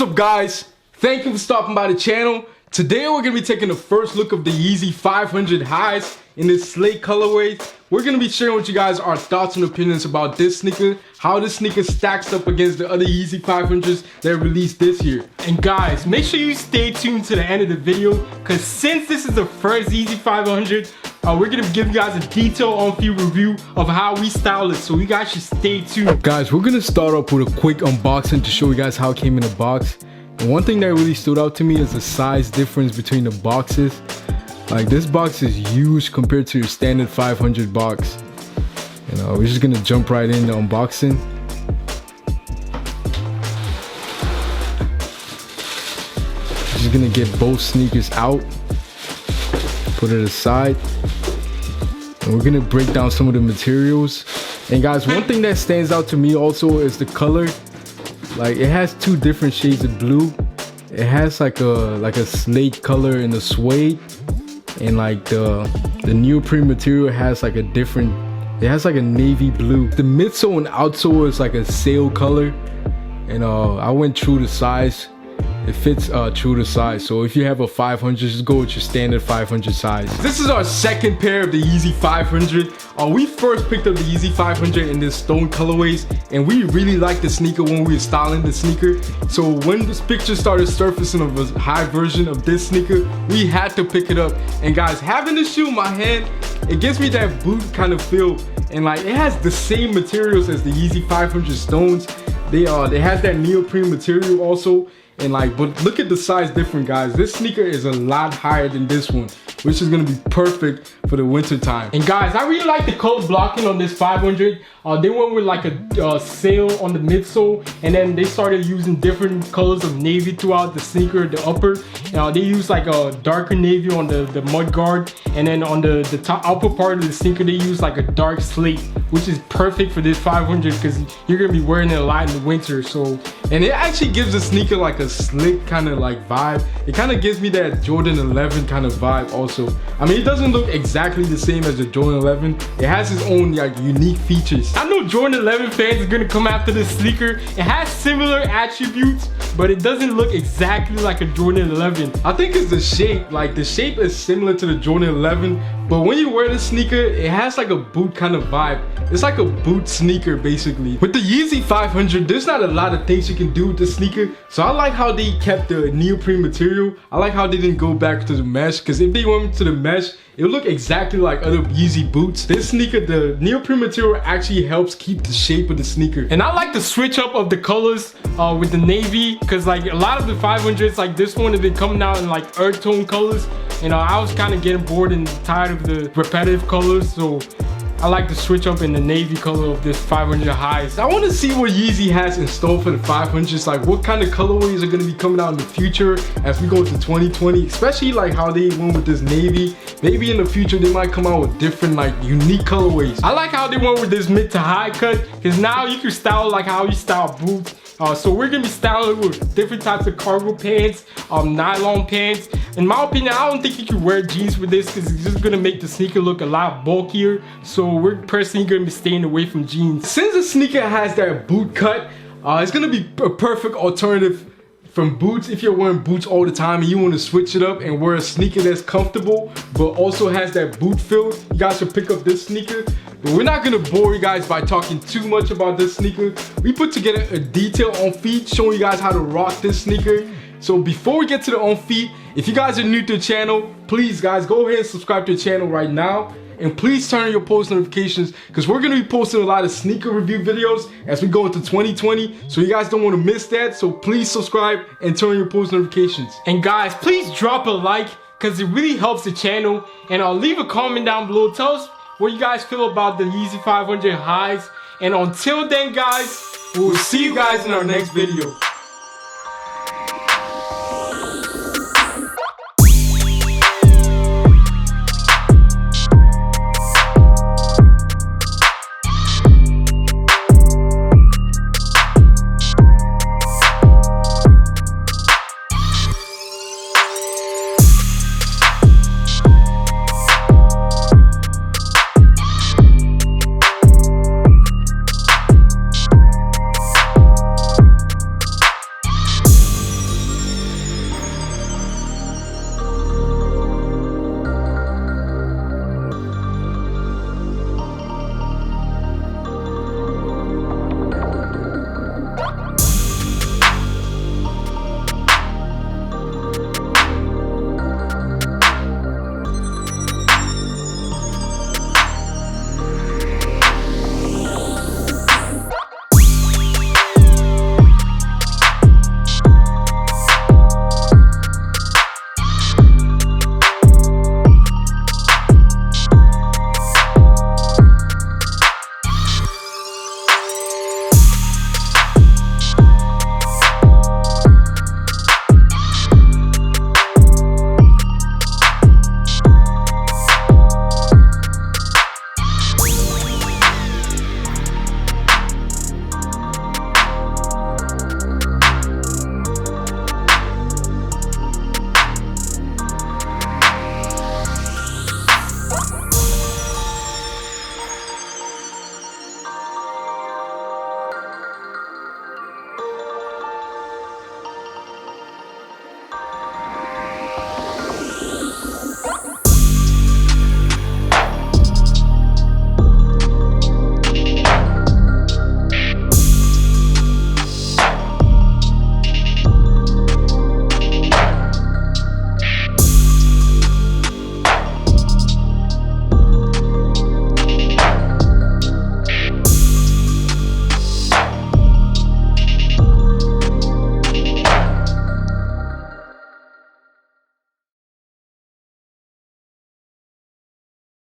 up, guys? Thank you for stopping by the channel. Today we're going to be taking a first look of the Yeezy 500 highs in this SLATE colorway. We're going to be sharing with you guys our thoughts and opinions about this sneaker, how this sneaker stacks up against the other Yeezy 500s that released this year. And guys, make sure you stay tuned to the end of the video, because since this is the first Yeezy 500, we're going to give you guys a detailed on-feet review of how we style it, so you guys should stay tuned. Guys, we're going to start off with a quick unboxing to show you guys how it came in the box. And one thing that really stood out to me is the size difference between the boxes. Like, this box is huge compared to your standard 500 box. And we're just gonna jump right into unboxing. Just gonna get both sneakers out, put it aside, and we're gonna break down some of the materials. And guys, one thing that stands out to me also is the color. Like, it has two different shades of blue. It has like a slate color in the suede, and like the neoprene material has like a different, it has like a navy blue. The midsole and outsole is like a sail color, and I went true to size. It fits true to size. So if you have a 500, just go with your standard 500 size. This is our second pair of the Yeezy 500. We first picked up the Yeezy 500 in this stone colorways, and we really liked the sneaker when we were styling the sneaker. So when this picture started surfacing of a high version of this sneaker, we had to pick it up. And guys, having the shoe in my hand, it gives me that boot kind of feel, and like, it has the same materials as the Yeezy 500 stones. They has that neoprene material also. And like, but look at the size difference, guys. This sneaker is a lot higher than this one, which is gonna be perfect for the winter time. And guys, I really like the color blocking on this 500. They went with like a sail on the midsole, and then they started using different colors of navy throughout the sneaker, the upper. They used like a darker navy on the mud guard, and then on the top upper part of the sneaker, they used like a dark slate, which is perfect for this 500 because you're gonna be wearing it a lot in the winter. So, and it actually gives the sneaker like a slick kind of like vibe. It kind of gives me that Jordan 11 kind of vibe also. I mean, it doesn't look exactly the same as the Jordan 11. It has its own like unique features. I know Jordan 11 fans are gonna come after this sneaker. It has similar attributes, but it doesn't look exactly like a Jordan 11. I think it's the shape. Like, the shape is similar to the Jordan 11, but when you wear the sneaker, it has like a boot kind of vibe. It's like a boot sneaker basically. With the Yeezy 500, there's not a lot of things you can do with the sneaker, so I like how they kept the neoprene material. I like how they didn't go back to the mesh, because if they went to the mesh, it would look exactly like other Yeezy boots. This sneaker, the neoprene material actually helps keep the shape of the sneaker. And I like the switch up of the colors with the navy, because like a lot of the 500s, like this one, have been coming out in like earth tone colors. And I was kind of getting bored and tired of the repetitive colors, so I like the switch up in the navy color of this 500 highs. I want to see what Yeezy has in store for the 500s, like what kind of colorways are going to be coming out in the future as we go into 2020, especially like how they went with this navy. Maybe in the future they might come out with different like unique colorways. I like how they went with this mid to high cut, because now you can style like how you style boots. So we're gonna be styling with different types of cargo pants, nylon pants. In my opinion, I don't think you can wear jeans with this, because it's just gonna make the sneaker look a lot bulkier. So we're personally gonna be staying away from jeans. Since the sneaker has that boot cut, it's gonna be a perfect alternative from boots. If you're wearing boots all the time and you want to switch it up and wear a sneaker that's comfortable but also has that boot feel, you guys should pick up this sneaker. But we're not gonna bore you guys by talking too much about this sneaker. We put together a detail on feet showing you guys how to rock this sneaker. So before we get to the on feet, if you guys are new to the channel, please guys go ahead and subscribe to the channel right now. And please turn on your post notifications, because we're going to be posting a lot of sneaker review videos as we go into 2020. So you guys don't want to miss that. So please subscribe and turn on your post notifications. And guys, please drop a like, because it really helps the channel. And leave a comment down below. Tell us what you guys feel about the Yeezy 500 highs. And until then, guys, we'll see you guys in our next video.